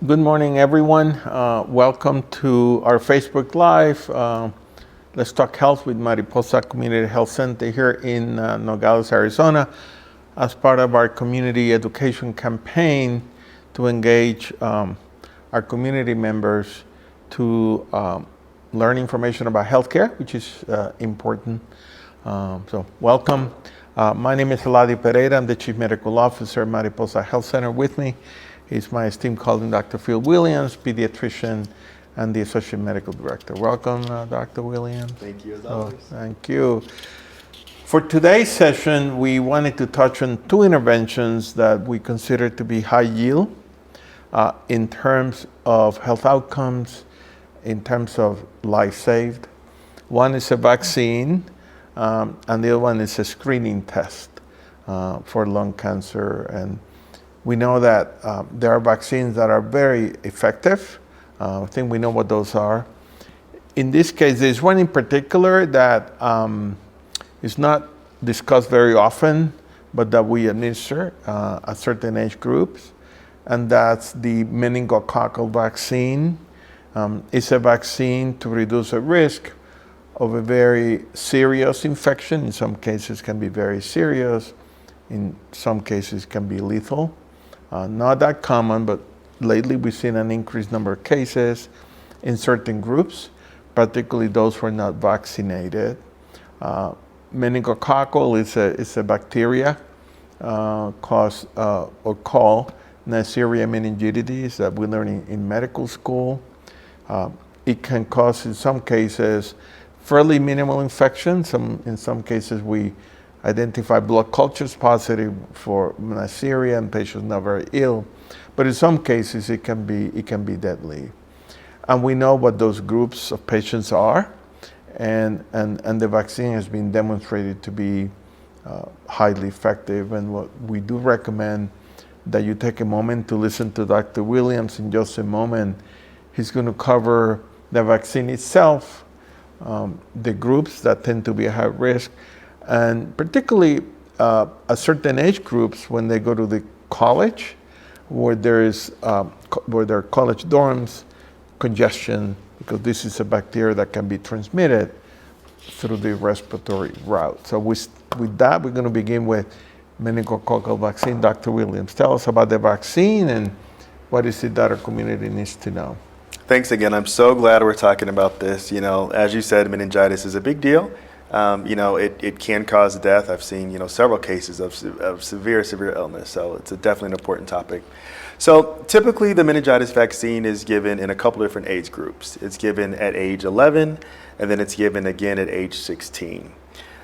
Good morning, everyone. Welcome to our Facebook Live. Let's Talk Health with Mariposa Community Health Center here in Nogales, Arizona, as part of our community education campaign to engage our community members to learn information about healthcare, which is important. So welcome. My name is Pereira. I'm the Chief Medical Officer at Mariposa Health Center. With me is my esteemed colleague, Dr. Phil Williams, pediatrician and the Associate Medical Director. Welcome, Dr. Williams. Thank you, as always. Thank you. For today's session, we wanted to touch on two interventions that we consider to be high yield in terms of health outcomes, in terms of life saved. One is a vaccine, and the other one is a screening test for lung cancer. And we know that there are vaccines that are very effective. I think we know what those are. In this case, there's one in particular that is not discussed very often, but that we administer at certain age groups, and that's the meningococcal vaccine. It's a vaccine to reduce the risk of a very serious infection. In some cases can be very serious, in some cases can be lethal. Not that common, but lately we've seen an increased number of cases in certain groups, particularly those who are not vaccinated. Meningococcal is a bacteria called Neisseria meningitidis that we learn in medical school. It can cause, in some cases, fairly minimal infection. In some cases, we identify blood cultures positive for Neisseria and patients not very ill, but in some cases it can be deadly. And we know what those groups of patients are, and the vaccine has been demonstrated to be highly effective. And what we do recommend that you take a moment to listen to Dr. Williams in just a moment. He's going to cover the vaccine itself, the groups that tend to be at high risk, and particularly at certain age groups when they go to the college, where there are college dorms, congestion, because this is a bacteria that can be transmitted through the respiratory route. So with that, we're going to begin with meningococcal vaccine. Dr. Williams, tell us about the vaccine and what is it that our community needs to know. Thanks again. I'm so glad we're talking about this. As you said, meningitis is a big deal. It can cause death. I've seen, several cases of severe illness. So it's definitely an important topic. So typically the meningitis vaccine is given in a couple different age groups. It's given at age 11, and then it's given again at age 16.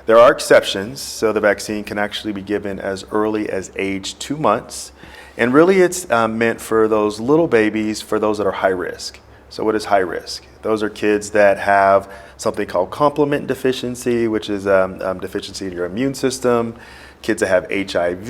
There are exceptions. So the vaccine can actually be given as early as age 2 months. And really it's meant for those little babies, for those that are high risk. So what is high risk? Those are kids that have something called complement deficiency, which is deficiency in your immune system, kids that have HIV,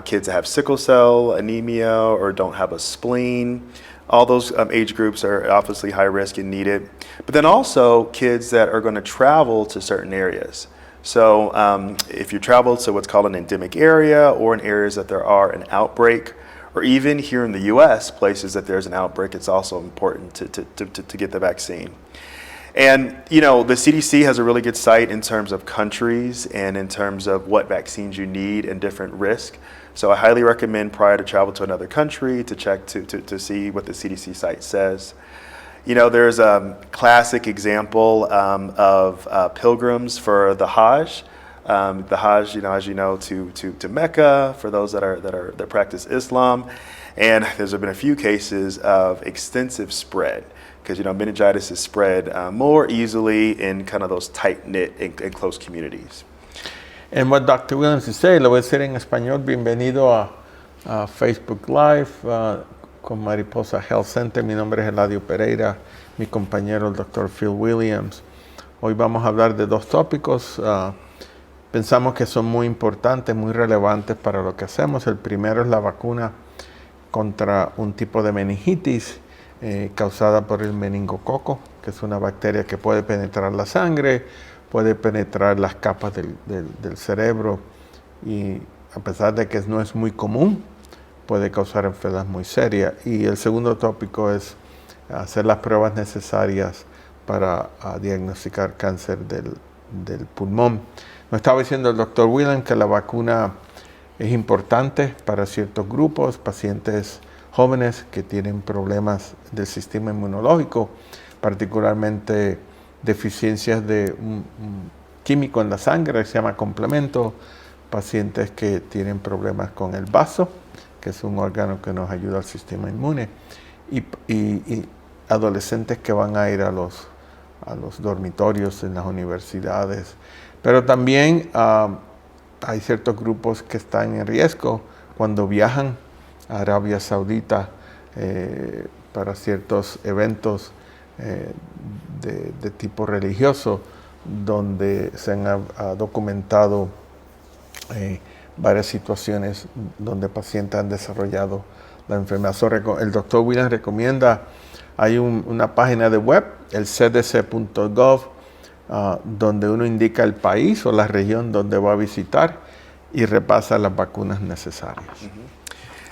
kids that have sickle cell anemia or don't have a spleen. All those age groups are obviously high risk and need it. But then also kids that are going to travel to certain areas. So if you travel to what's called an endemic area or in areas that there are an outbreak, or even here in the U.S., places that there's an outbreak, it's also important to get the vaccine. And, the CDC has a really good site in terms of countries and in terms of what vaccines you need and different risk. So I highly recommend prior to travel to another country to check to see what the CDC site says. There's a classic example of pilgrims for the Hajj. The Hajj, as you know, to Mecca for those that practice Islam, and there's been a few cases of extensive spread because meningitis is spread more easily in kind of those tight knit and close communities. And what Dr. Williams is saying, lo voy a decir en español. Bienvenido a Facebook Live con Mariposa Health Center. Mi nombre es Pereira, mi compañero el Dr. Phil Williams. Hoy vamos a hablar de dos tópicos. Pensamos que son muy importantes, muy relevantes para lo que hacemos. El primero es la vacuna contra un tipo de meningitis causada por el meningococo, que es una bacteria que puede penetrar la sangre, puede penetrar las capas del cerebro y a pesar de que no es muy común, puede causar enfermedades muy serias. Y el segundo tópico es hacer las pruebas necesarias para diagnosticar cáncer del pulmón. Nos estaba diciendo el doctor Whelan que la vacuna es importante para ciertos grupos, pacientes jóvenes que tienen problemas del sistema inmunológico, particularmente deficiencias de un químico en la sangre que se llama complemento, pacientes que tienen problemas con el vaso, que es un órgano que nos ayuda al sistema inmune, y adolescentes que van a ir a los dormitorios en las universidades. Pero también hay ciertos grupos que están en riesgo cuando viajan a Arabia Saudita para ciertos eventos de tipo religioso, donde se han documentado varias situaciones donde pacientes han desarrollado la enfermedad. El doctor Williams recomienda, hay una página de web, el cdc.gov, donde uno indica el país o la región donde va a visitar y repasa las vacunas necesarias.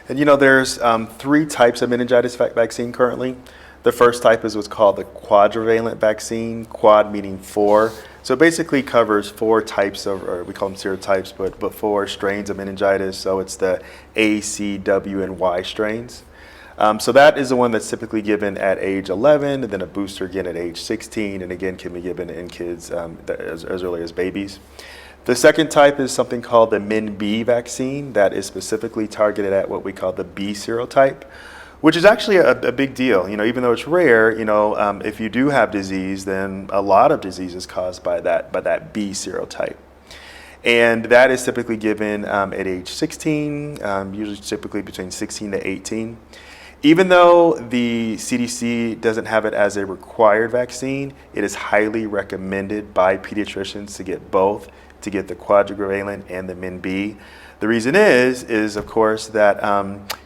And you know, there's 3 types of meningitis vaccine currently. The first type is what's called the quadrivalent vaccine, quad meaning 4. So it basically covers 4 types of, or we call them serotypes, but 4 strains of meningitis. So it's the A, C, W, and Y strains. So that is the one that's typically given at age 11, and then a booster again at age 16, and again can be given in kids as early as babies. The second type is something called the MenB vaccine that is specifically targeted at what we call the B serotype, which is actually a big deal. You know, even though it's rare, you know, if you do have disease, then a lot of disease is caused by that B serotype. And that is typically given at age 16, usually typically between 16 to 18. Even though the CDC doesn't have it as a required vaccine, it is highly recommended by pediatricians to get both, to get the quadrivalent and the MenB. The reason is of course that,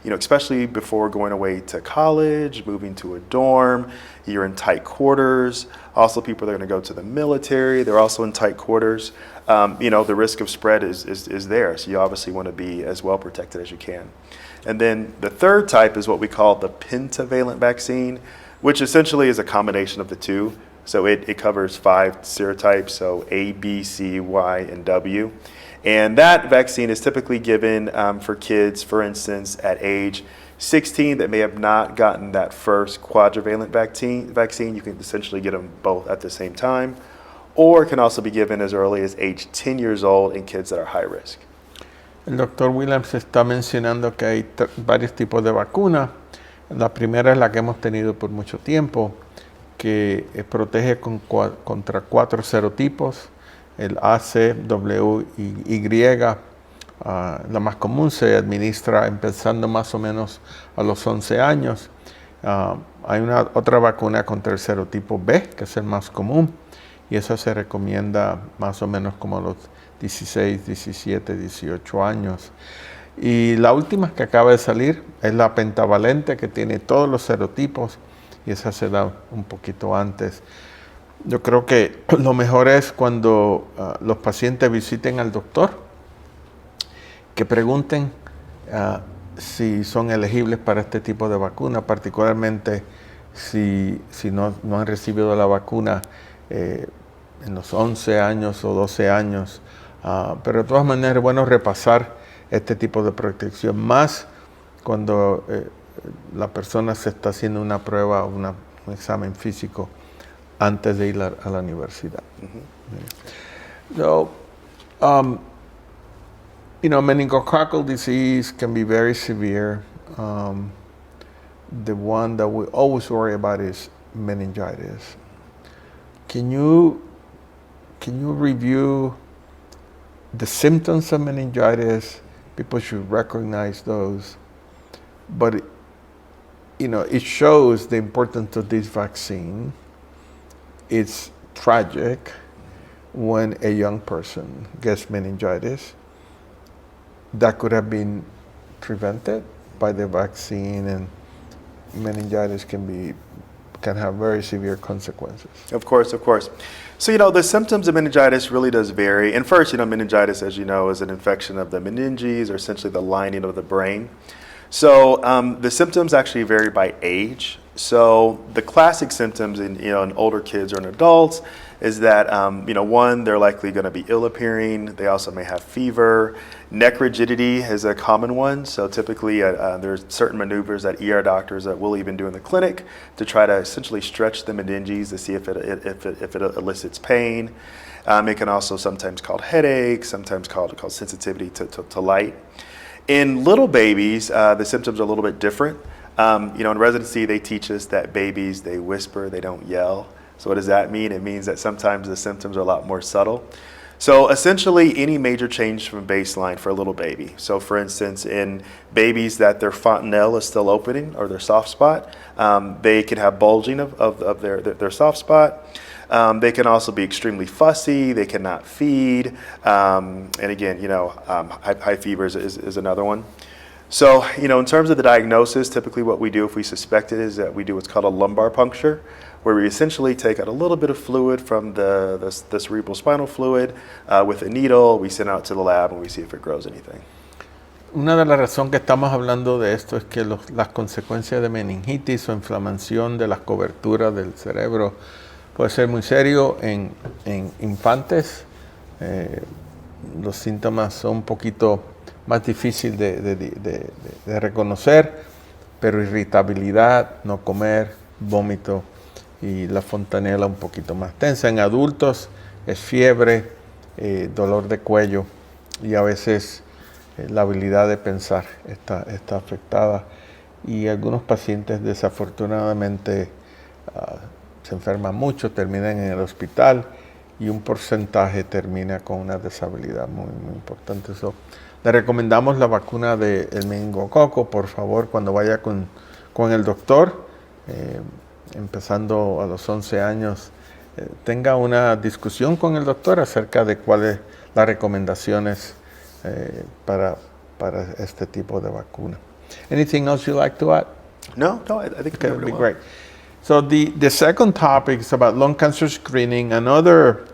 you know, especially before going away to college, moving to a dorm, you're in tight quarters. Also, people that are going to go to the military, they're also in tight quarters. You know, the risk of spread is there, so you obviously want to be as well protected as you can. And then the third type is what we call the pentavalent vaccine, which essentially is a combination of the two. So it covers 5 serotypes, so A, B, C, Y, and W. And that vaccine is typically given for kids, for instance, at age 16 that may have not gotten that first quadrivalent vaccine. You can essentially get them both at the same time. Or it can also be given as early as age 10 years old in kids that are high risk. El doctor Williams está mencionando que hay varios tipos de vacunas. La primera es la que hemos tenido por mucho tiempo, que protege contra 4 serotipos, el A, C, W y Y. La más común se administra empezando más o menos a los 11 años. Hay otra vacuna contra el serotipo B, que es el más común, y esa se recomienda más o menos como a los 16, 17, 18 años. Y la última que acaba de salir es la pentavalente, que tiene todos los serotipos, y esa se da un poquito antes. Yo creo que lo mejor es cuando los pacientes visiten al doctor, que pregunten si son elegibles para este tipo de vacuna, particularmente si no han recibido la vacuna en los 11 años o 12 años. Pero de todas maneras es bueno repasar este tipo de protección, más cuando la persona se está haciendo una prueba o un examen físico antes de ir a la universidad. Mm-hmm. So, you know, meningococcal disease can be very severe. The one that we always worry about is meningitis. Can you review the symptoms of meningitis? People should recognize those. But, you know, it shows the importance of this vaccine. It's tragic when a young person gets meningitis. That could have been prevented by the vaccine, and meningitis can have very severe consequences. Of course, of course. So, you know, the symptoms of meningitis really does vary. And first, you know, meningitis, as you know, is an infection of the meninges, or essentially the lining of the brain. So the symptoms actually vary by age. So the classic symptoms in older kids or in adults is that one, they're likely going to be ill appearing. They also may have fever. Neck rigidity is a common one. So typically there's certain maneuvers that ER doctors that will even do in the clinic to try to essentially stretch the meninges to see if it elicits pain. It can also sometimes cause headache, sometimes called sensitivity to light. In little babies, the symptoms are a little bit different. In residency, they teach us that babies, they whisper, they don't yell. So what does that mean? It means that sometimes the symptoms are a lot more subtle. So essentially, any major change from baseline for a little baby. So for instance, in babies that their fontanelle is still opening or their soft spot, they can have bulging of their soft spot. They can also be extremely fussy. They cannot feed. And again, high fevers is another one. So, in terms of the diagnosis, typically what we do if we suspect it is that we do what's called a lumbar puncture, where we essentially take out a little bit of fluid from the cerebral spinal fluid with a needle. We send it out to the lab and we see if it grows anything. Una de las razones que estamos hablando de esto es que las consecuencias de meningitis o inflamación de las coberturas del cerebro puede ser muy serio en infantes. Los síntomas son un poquito más difícil de reconocer, pero irritabilidad, no comer, vómito y la fontanela un poquito más tensa. En adultos es fiebre, dolor de cuello y a veces la habilidad de pensar está afectada y algunos pacientes desafortunadamente se enferman mucho, terminan en el hospital y un porcentaje termina con una deshabilidad muy, muy importante. Le recomendamos la vacuna del meningococo, por favor, cuando vaya con el doctor, empezando a los 11 años, tenga una discusión con el doctor acerca de cuáles las recomendaciones para este tipo de vacuna. Anything else you'd like to add? No, I think okay, that'd be great. So the second topic is about lung cancer screening. Another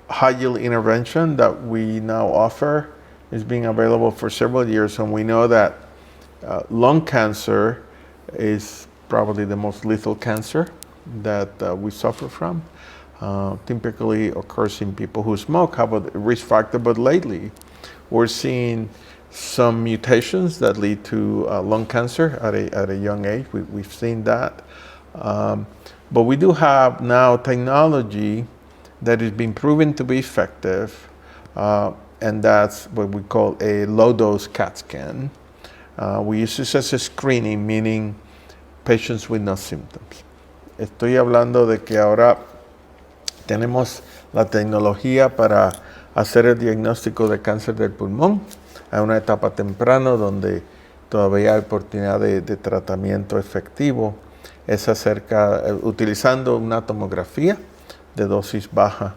high-yield intervention that we now offer is being available for several years, and we know that lung cancer is probably the most lethal cancer that we suffer from. Typically occurs in people who smoke, have a risk factor, but lately we're seeing some mutations that lead to lung cancer at a young age. We've seen that. But we do have now technology that is being proven to be effective, and that's what we call a low-dose CAT scan. We use this as a screening, meaning patients with no symptoms. Estoy hablando de que ahora tenemos la tecnología para hacer el diagnóstico de cáncer del pulmón a una etapa temprana donde todavía hay oportunidad de tratamiento efectivo. Es utilizando una tomografía de dosis baja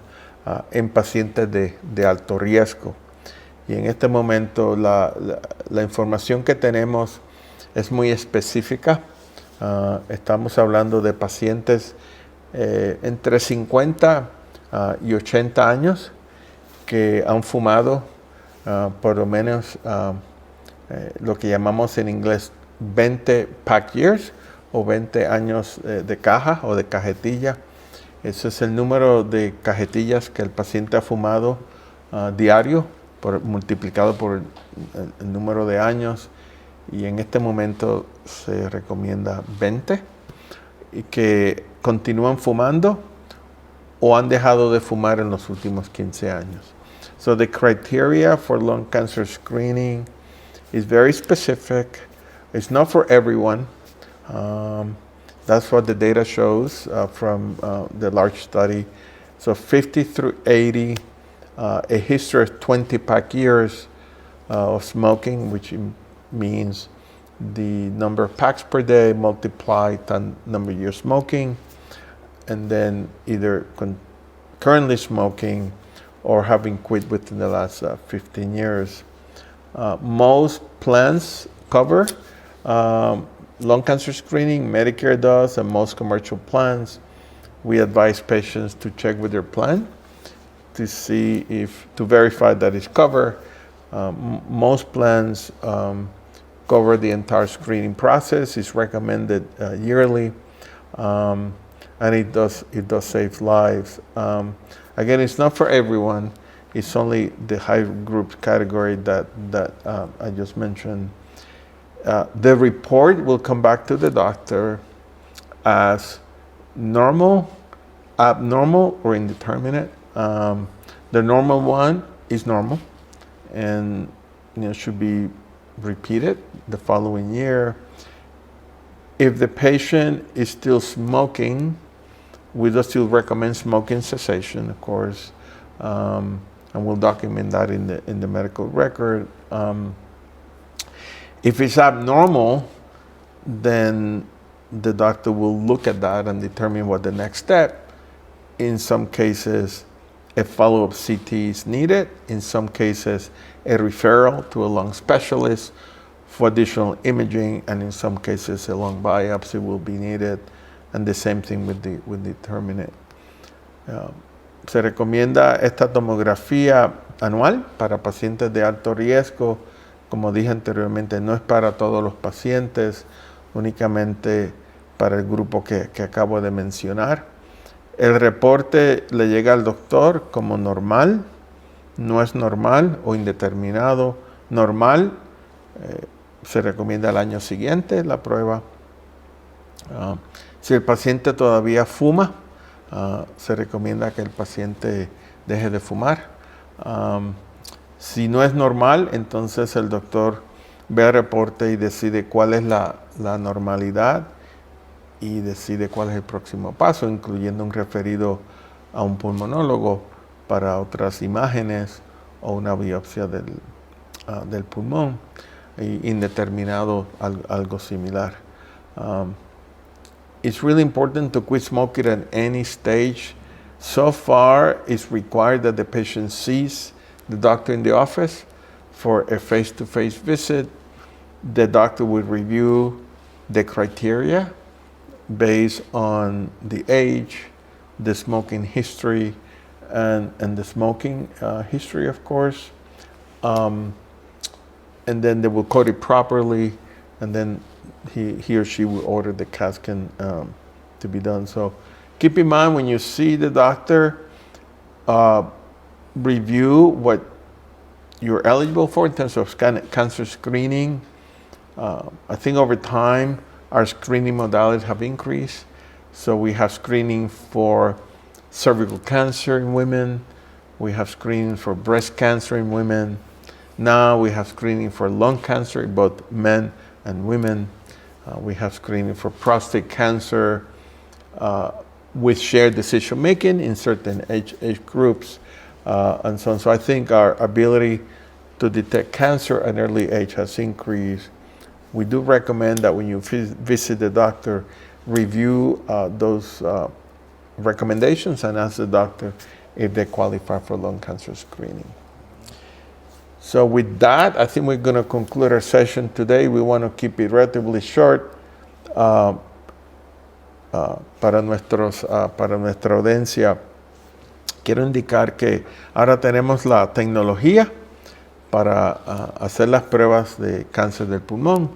en pacientes de alto riesgo. Y en este momento la información que tenemos es muy específica. Estamos hablando de pacientes entre 50 y 80 años que han fumado por lo menos lo que llamamos en inglés 20 pack years, o 20 años de caja o de cajetilla. Ese es el número de cajetillas que el paciente ha fumado diario, multiplicado por el número de años, y en este momento se recomienda 20, y que continúan fumando o han dejado de fumar en los últimos 15 años. So the criteria for lung cancer screening is very specific. It's not for everyone. That's what the data shows from the large study. So 50 through 80, a history of 20 pack years of smoking, which means the number of packs per day multiplied the number of years smoking, and then either currently smoking or having quit within the last 15 years. Most plans cover lung cancer screening. Medicare does, and most commercial plans. We advise patients to check with their plan to verify that it's covered. Most plans cover the entire screening process. It's recommended yearly, and it does save lives. Again, it's not for everyone. It's only the high group category that I just mentioned. The report will come back to the doctor as normal, abnormal, or indeterminate. The normal one is normal, and should be repeated the following year. If the patient is still smoking, we do still recommend smoking cessation, of course, and we'll document that in the medical record. If it's abnormal, then the doctor will look at that and determine what the next step. In some cases, a follow-up CT is needed. In some cases, a referral to a lung specialist for additional imaging, and in some cases, a lung biopsy will be needed, and the same thing with the terminate. Se recomienda esta tomografía anual para pacientes de alto riesgo. Como dije anteriormente, no es para todos los pacientes, únicamente para el grupo que acabo de mencionar. El reporte le llega al doctor como normal, no es normal o indeterminado. Normal, se recomienda al año siguiente la prueba. Si el paciente todavía fuma, se recomienda que el paciente deje de fumar. Si no es normal, entonces el doctor ve el reporte y decide cuál es la normalidad y decide cuál es el próximo paso, incluyendo un referido a un pulmonólogo para otras imágenes o una biopsia del pulmón, indeterminado, algo similar. It's really important to quit smoking at any stage. So far, it's required that the patient sees the doctor in the office for a face-to-face visit. The doctor would review the criteria based on the age, the smoking history, and the smoking history, of course. And then they will code it properly, and then he or she will order the CAT scan to be done. So keep in mind when you see the doctor, review what you're eligible for in terms of cancer screening. I think over time, our screening modalities have increased. So we have screening for cervical cancer in women. We have screening for breast cancer in women. Now we have screening for lung cancer in both men and women. We have screening for prostate cancer with shared decision making in certain age groups. And so on. So I think our ability to detect cancer at an early age has increased. We do recommend that when you visit the doctor, review those recommendations and ask the doctor if they qualify for lung cancer screening. So with that, I think we're going to conclude our session today. We want to keep it relatively short para nuestra audiencia. Quiero indicar que ahora tenemos la tecnología para hacer las pruebas de cáncer del pulmón,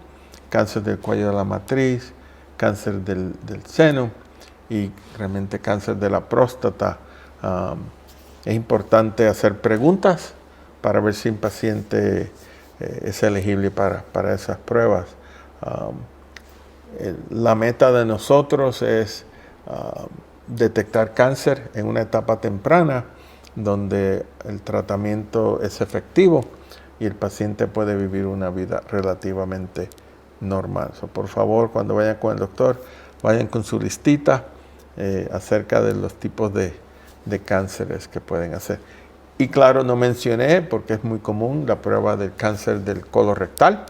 cáncer del cuello de la matriz, cáncer del seno y realmente cáncer de la próstata. Es importante hacer preguntas para ver si un paciente es elegible para esas pruebas. La meta de nosotros es detectar cáncer en una etapa temprana donde el tratamiento es efectivo y el paciente puede vivir una vida relativamente normal. So, por favor, cuando vayan con el doctor, vayan con su listita acerca de los tipos de cánceres que pueden hacer. Y claro, no mencioné, porque es muy común, la prueba del cáncer del colorectal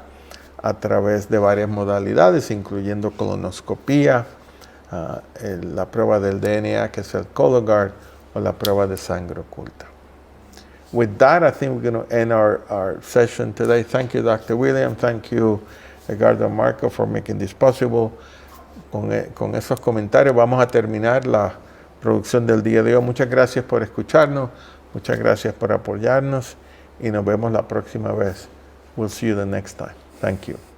a través de varias modalidades, incluyendo colonoscopía, la prueba del DNA, que es el Cologuard, o la prueba de sangre oculta. With that, I think we're going to end our session today. Thank you, Dr. William. Thank you, Edgardo Marco, for making this possible. Con esos comentarios vamos a terminar la producción del día de hoy. Muchas gracias por escucharnos. Muchas gracias por apoyarnos. Y nos vemos la próxima vez. We'll see you the next time. Thank you.